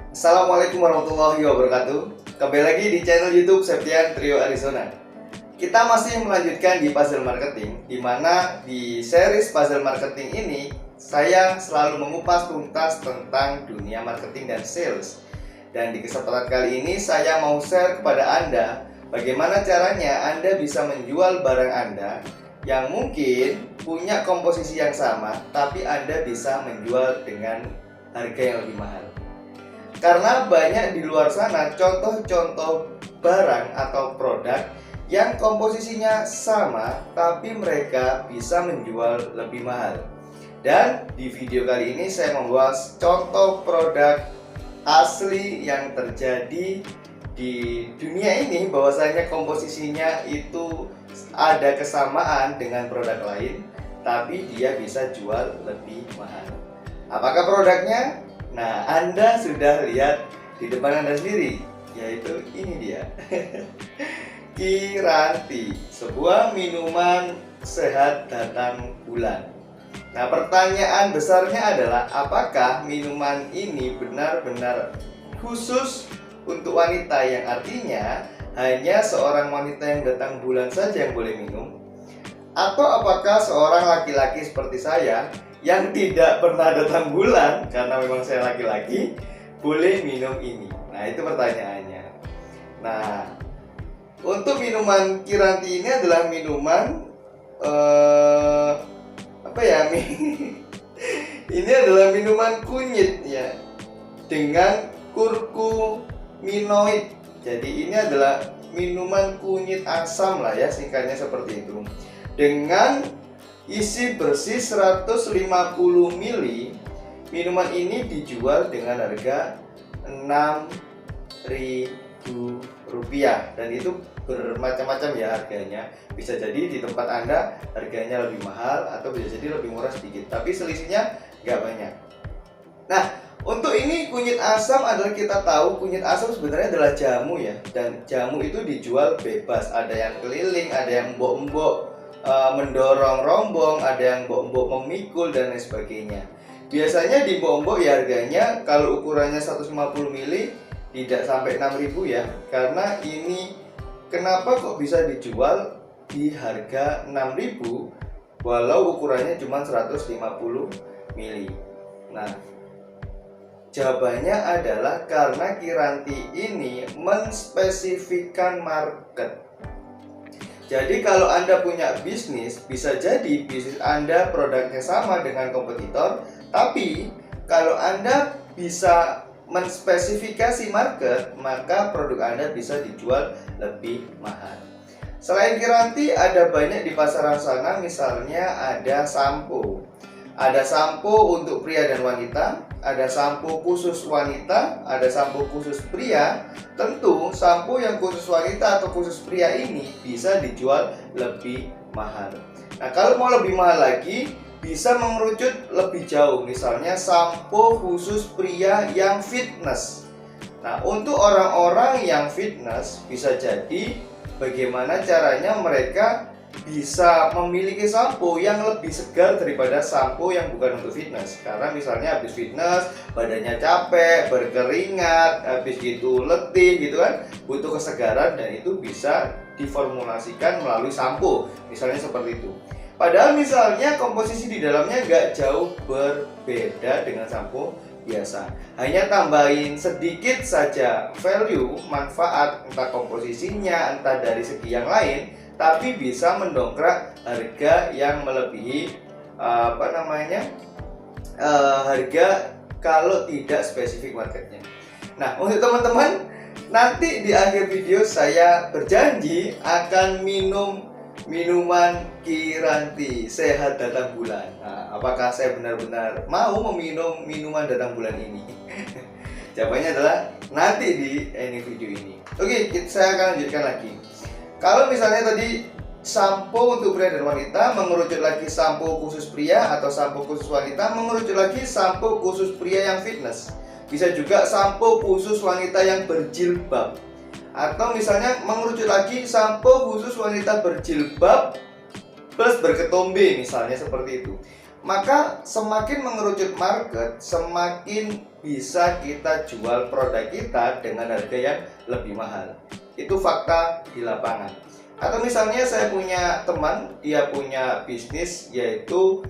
Assalamualaikum warahmatullahi wabarakatuh. Kembali lagi di channel YouTube Septian Trio Arizona. Kita masih melanjutkan di puzzle marketing, di mana di series puzzle marketing ini saya selalu mengupas tuntas tentang dunia marketing dan sales. Dan di kesempatan kali ini saya mau share kepada Anda bagaimana caranya Anda bisa menjual barang Anda yang mungkin punya komposisi yang sama, tapi Anda bisa menjual dengan harga yang lebih mahal. Karena banyak di luar sana contoh-contoh barang atau produk yang komposisinya sama tapi mereka bisa menjual lebih mahal. Dan di video kali ini saya membahas contoh produk asli yang terjadi di dunia ini, bahwasanya komposisinya itu ada kesamaan dengan produk lain tapi dia bisa jual lebih mahal. Apakah produknya? Nah, Anda sudah lihat di depan Anda sendiri, yaitu ini dia. Kiranti, sebuah minuman sehat datang bulan. Nah, pertanyaan besarnya adalah apakah minuman ini benar-benar khusus untuk wanita, yang artinya hanya seorang wanita yang datang bulan saja yang boleh minum? Atau apakah seorang laki-laki seperti saya yang tidak pernah datang bulan, karena memang saya laki-laki, boleh minum ini? Nah, itu pertanyaannya. Nah, untuk minuman Kiranti ini adalah minuman ini adalah minuman kunyit ya, dengan kurkuminoid. Jadi ini adalah minuman kunyit asam lah ya, singkatnya seperti itu. Dengan isi bersih 150 ml, minuman ini dijual dengan harga Rp6.000, dan itu bermacam-macam ya harganya. Bisa jadi di tempat Anda harganya lebih mahal atau bisa jadi lebih murah sedikit, tapi selisihnya nggak banyak. Nah, untuk ini kunyit asam adalah, kita tahu kunyit asam sebenarnya adalah jamu ya, dan jamu itu dijual bebas. Ada yang keliling, ada yang embok-embok mendorong rombong, ada yang mbok-mbok memikul dan lain sebagainya. Biasanya di mbok-mbok ya harganya kalau ukurannya 150 ml tidak sampai 6.000 ya. Karena ini kenapa kok bisa dijual di harga 6.000 walau ukurannya cuma 150 ml? Nah, jawabannya adalah karena Kiranti ini menspesifikkan market. Jadi kalau Anda punya bisnis, bisa jadi bisnis Anda produknya sama dengan kompetitor, tapi kalau Anda bisa menspesifikasi market, maka produk Anda bisa dijual lebih mahal. Selain Kiranti, ada banyak di pasaran sana, misalnya ada sampo. Ada sampo untuk pria dan wanita, ada sampo khusus wanita, ada sampo khusus pria. Tentu sampo yang khusus wanita atau khusus pria ini bisa dijual lebih mahal. Nah, kalau mau lebih mahal lagi, bisa mengerucut lebih jauh, misalnya sampo khusus pria yang fitness. Nah, untuk orang-orang yang fitness, bisa jadi bagaimana caranya mereka bisa memiliki sampo yang lebih segar daripada sampo yang bukan untuk fitness. Karena misalnya habis fitness badannya capek, berkeringat, habis itu letih gitu kan, butuh kesegaran, dan itu bisa diformulasikan melalui sampo, misalnya seperti itu. Padahal misalnya komposisi di dalamnya nggak jauh berbeda dengan sampo biasa, hanya tambahin sedikit saja value, manfaat, entah komposisinya, entah dari segi yang lain, tapi bisa mendongkrak harga yang melebihi harga kalau tidak spesifik marketnya. Nah, untuk teman-teman, nanti di akhir video saya berjanji akan minum minuman Kiranti sehat datang bulan. Nah, apakah saya benar-benar mau meminum minuman datang bulan ini? Jawabannya adalah nanti di video ini. Oke, saya akan lanjutkan lagi. Kalau misalnya tadi sampo untuk pria dan wanita, mengerucut lagi sampo khusus pria, atau sampo khusus wanita, mengerucut lagi sampo khusus pria yang fitness. Bisa juga sampo khusus wanita yang berjilbab. Atau misalnya mengerucut lagi sampo khusus wanita berjilbab plus berketombe, misalnya seperti itu. maka semakin mengerucut market, semakin bisa kita jual produk kita dengan harga yang lebih mahal. Itu fakta di lapangan. Atau misalnya saya punya teman, dia punya bisnis yaitu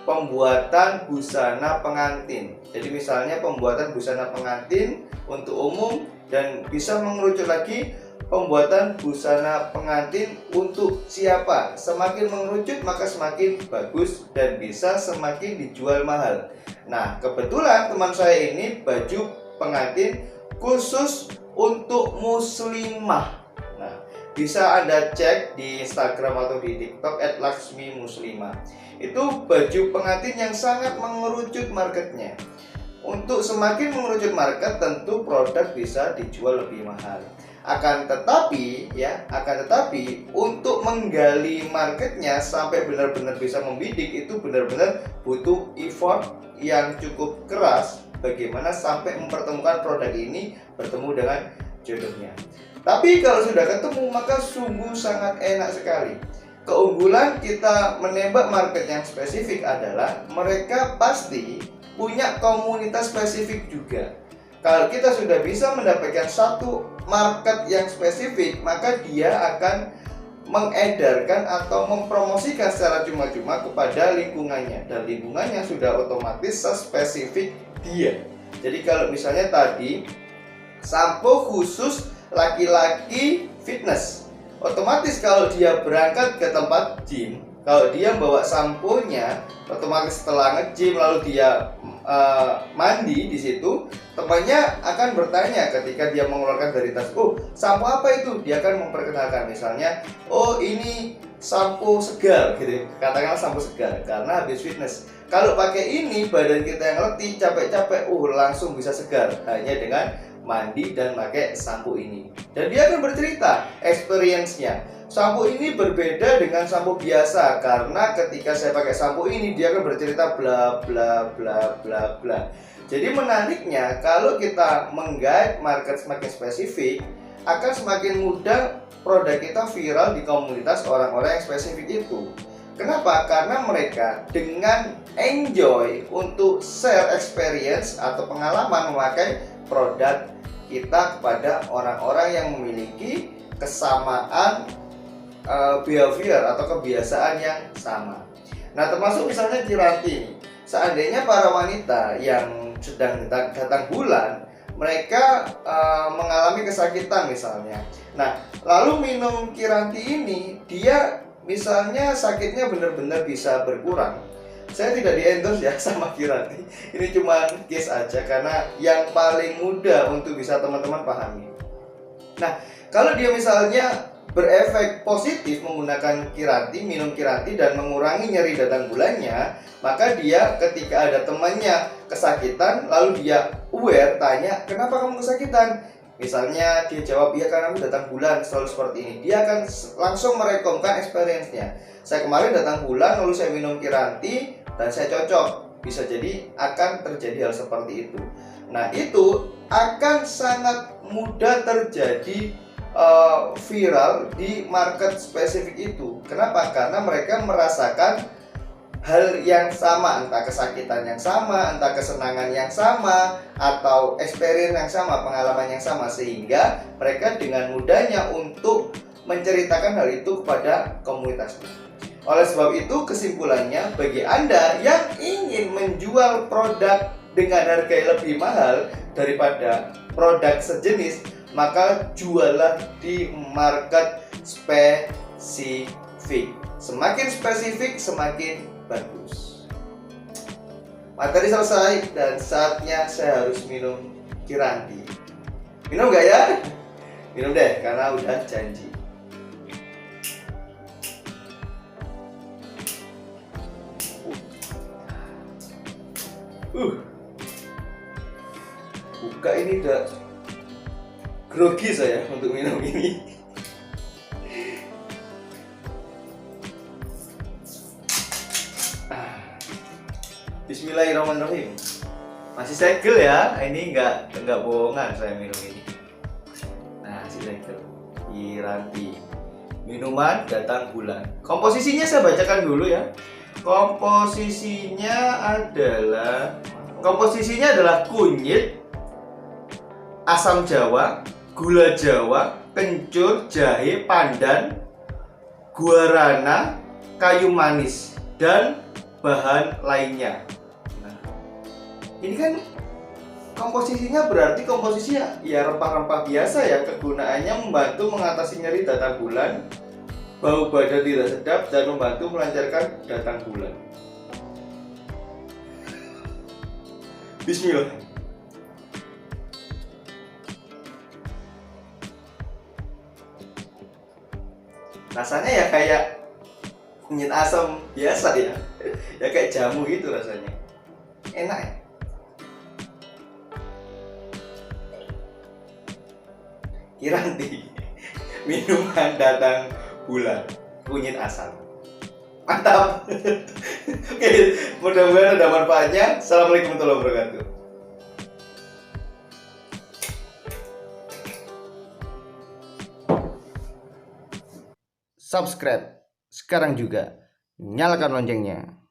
pembuatan busana pengantin. Jadi misalnya pembuatan busana pengantin untuk umum, dan bisa mengerucut lagi pembuatan busana pengantin untuk siapa. Semakin mengerucut maka semakin bagus dan bisa semakin dijual mahal. Nah, kebetulan teman saya ini baju pengantin khusus untuk muslimah. Nah, bisa Anda cek di Instagram atau di TikTok @laksmimuslimah. Itu baju pengantin yang sangat mengerucut marketnya. Untuk semakin mengerucut market, tentu produk bisa dijual lebih mahal. Akan tetapi untuk menggali marketnya sampai benar-benar bisa membidik, itu benar-benar butuh effort yang cukup keras. Bagaimana sampai mempertemukan produk ini bertemu dengan jodohnya. Tapi kalau sudah ketemu maka sungguh sangat enak sekali. Keunggulan kita menembak market yang spesifik adalah mereka pasti punya komunitas spesifik juga. Kalau kita sudah bisa mendapatkan satu market yang spesifik, maka dia akan mengedarkan atau mempromosikan secara cuma-cuma kepada lingkungannya, dan lingkungannya sudah otomatis sespesifik dia. Jadi kalau misalnya tadi sampo khusus laki-laki fitness, otomatis kalau dia berangkat ke tempat gym, kalau dia bawa samponya, otomatis setelah nge-gym lalu dia mandi di situ, temannya akan bertanya ketika dia mengeluarkan dari tas, oh sampo apa itu? Dia akan memperkenalkan, misalnya, oh ini sampo segar gitu, katakanlah sampo segar karena habis fitness. Kalau pakai ini badan kita yang letih, capek-capek, langsung bisa segar hanya dengan mandi dan pakai sampo ini. Dan dia akan bercerita experience-nya. Sampo ini berbeda dengan sampo biasa karena ketika saya pakai sampo ini, dia akan bercerita bla bla bla bla bla. Jadi menariknya kalau kita menggait market semakin spesifik, akan semakin mudah produk kita viral di komunitas orang-orang yang spesifik itu. Kenapa? Karena mereka dengan enjoy untuk share experience atau pengalaman memakai produk kita kepada orang-orang yang memiliki kesamaan behavior atau kebiasaan yang sama. Nah, termasuk misalnya Kirati. Seandainya para wanita yang sedang datang bulan, mereka mengalami kesakitan misalnya. Nah, lalu minum Kiranti ini, dia misalnya sakitnya benar-benar bisa berkurang. Saya tidak di-endorse ya sama Kiranti. Ini cuma case aja karena yang paling mudah untuk bisa teman-teman pahami. Nah, kalau dia misalnya berefek positif menggunakan Kiranti, minum Kiranti dan mengurangi nyeri datang bulannya, maka dia ketika ada temannya kesakitan lalu dia aware, tanya, kenapa kamu kesakitan? Misalnya dia jawab, iya karena aku datang bulan selalu seperti ini. Dia akan langsung merekomkan experience-nya. Saya kemarin datang bulan lalu saya minum Kiranti dan saya cocok. Bisa jadi akan terjadi hal seperti itu. Nah, itu akan sangat mudah terjadi viral di market spesifik itu. Kenapa? Karena mereka merasakan hal yang sama, entah kesakitan yang sama, entah kesenangan yang sama, atau experience yang sama, pengalaman yang sama, sehingga mereka dengan mudahnya untuk menceritakan hal itu kepada komunitasnya. Oleh sebab itu, kesimpulannya, bagi Anda yang ingin menjual produk dengan harga yang lebih mahal daripada produk sejenis, maka jualah di market spesifik. Semakin spesifik, semakin bagus. Materi selesai dan saatnya saya harus minum Kiranti. Minum gak ya? Minum deh, karena udah janji. Buka ini udah grogi saya untuk minum ini. Bismillahirrahmanirrahim. Masih segel ya, ini nggak bohongan saya minum ini. Nah, si segel Kiranti, minuman datang bulan. Komposisinya saya bacakan dulu ya. Komposisinya adalah kunyit, asam jawa, gula jawa, kencur, jahe, pandan, guarana, kayu manis, dan bahan lainnya. Nah, ini kan komposisinya berarti komposisi ya rempah-rempah biasa ya. Kegunaannya membantu mengatasi nyeri datang bulan, bau badan tidak sedap, dan membantu melancarkan datang bulan. Bismillah. Rasanya ya kayak kunyit asam biasa ya. Ya kayak jamu gitu rasanya. Enak ya. Kiranti, minuman datang bulan, kunyit asam. Mantap. Oke, mudah-mudahan ada manfaatnya. Assalamualaikum warahmatullahi wabarakatuh. Subscribe sekarang juga. Nyalakan loncengnya.